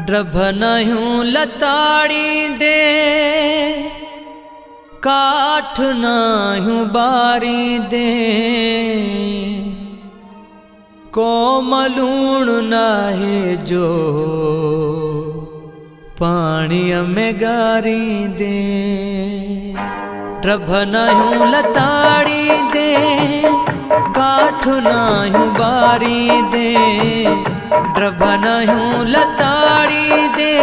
ड्रभनयूं लताड़ी दे काठ नायूं बारी दे कोमलूण नाहे जो पानी में गारी दे। ड्रभनयूं लताड़ी दे काठ नायूं बारी दे ड्रभनयूं लताड़ी दे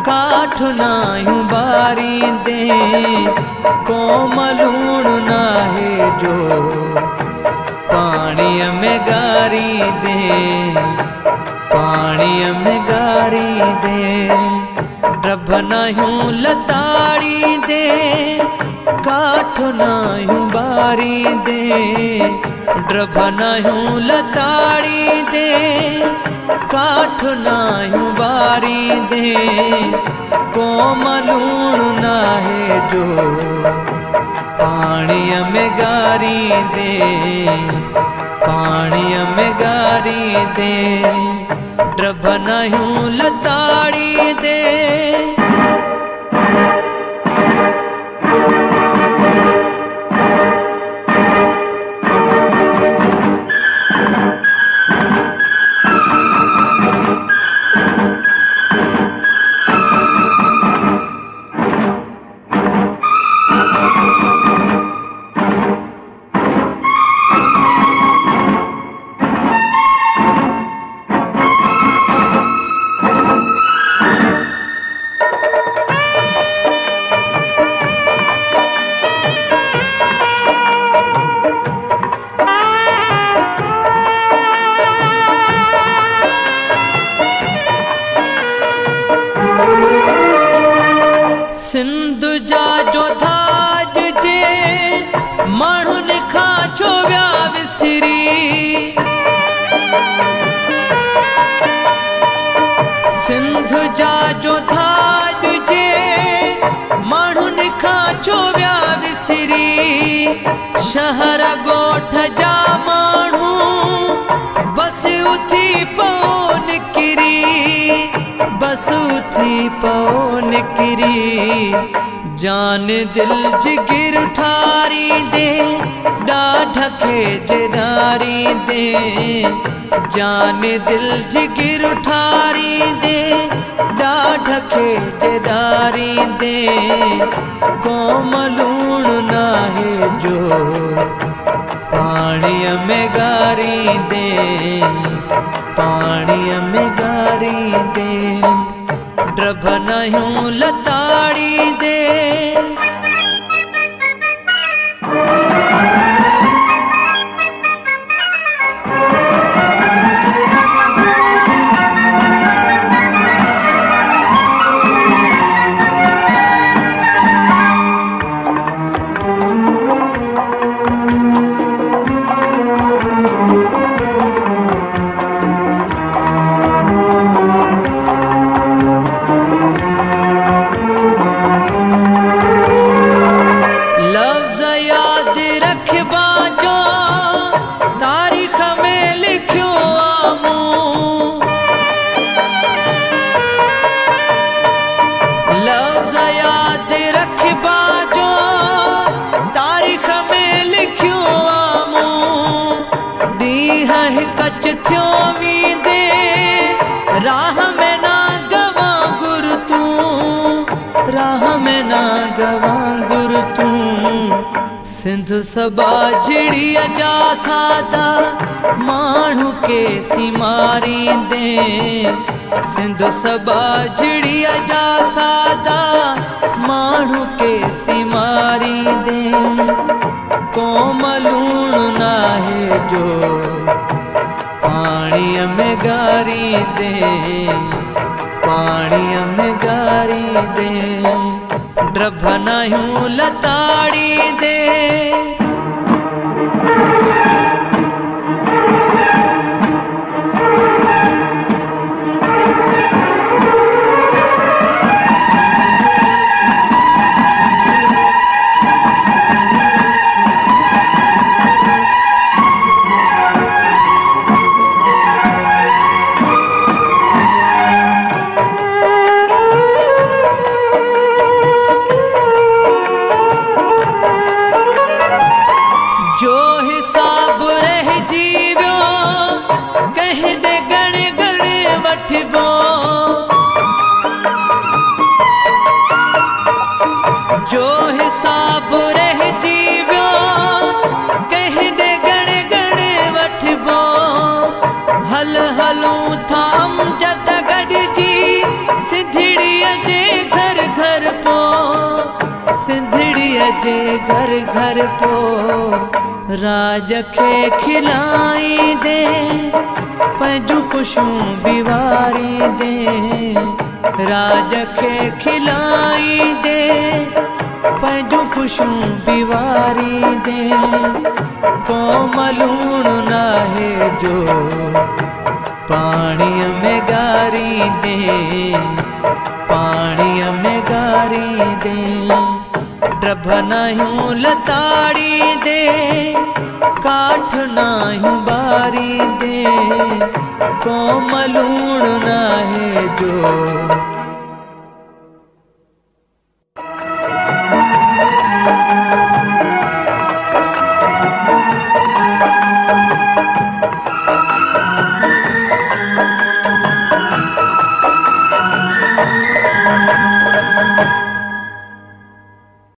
काठ नायूं बारी दे कोमलूण नाहे जो पानी में गारी दे पानी में गारी दे। ड्रभनयूं लताड़ी दे काठ नायूं बारी दे ड्रभनयूं लताड़ी दे काठ नायूं बारी दे कोमलूण नाहे जो पानी में गारी दे पानी में गारी दे। ड्रभनयूं लताड़ी दे सिंधु जा जो थाज जे माण्हुन खां छो विया विसरी सिंधु जा जो थाज जे माण्हुन खां छो विया विसरी शहर ॻोठ जा माण्हू बस उथी पओ निकिरी बस उथी पओ निकिरी जान दिल जिगर ठारी दे ॾाढ खे जनारी दे जान दिल जिगर ठारी दे ॾाढ खे जनारी दे कोमलूण नाहे जो पानी में गारी दे पानी में गारी दे। ड्रभनयूं लताड़ी दे तारीख में लिखियो आमूं लफ्ज़ याद रखबा जो तारीख में लिखियो आमूं ॾींहं हिकु थियो वींदे राह में ना गवां गुर तूं राह में ना गवां गुर तूं। सिंधु सबा झिड़ीअ जा सादा माण्हू के सिमारी दे सिंधु सबा झिड़ीअ जा सादा माण्हू के सिमारी दे कोमलूण नाहे जो पानी में गारी दे पानी में गारी दे। ड्रभनयूं लताड़ी दे कहीं दे गणे गणे वठबो जो हिसाब रह जीव्यो कहीं दे गणे गणे वठबो हल हलूं था अमजद गॾिजी सिंधड़ीअ जे घर घर पो सिंधड़ीअ जे घर घर पो राज खे खिलाई दे पंहिंजूं ख़ुशियूं बिवारी दे राज खे खिलाई दे पंहिंजूं ख़ुशियूं बिवारी दे कोम लूणु नाहे जो पाणीअ में गारी दे पाणीअ में गारी दे ड्रभ नाहियूं लताड़ी दे काठ नाहियूं बारी दे कोम लूणु नाहे जो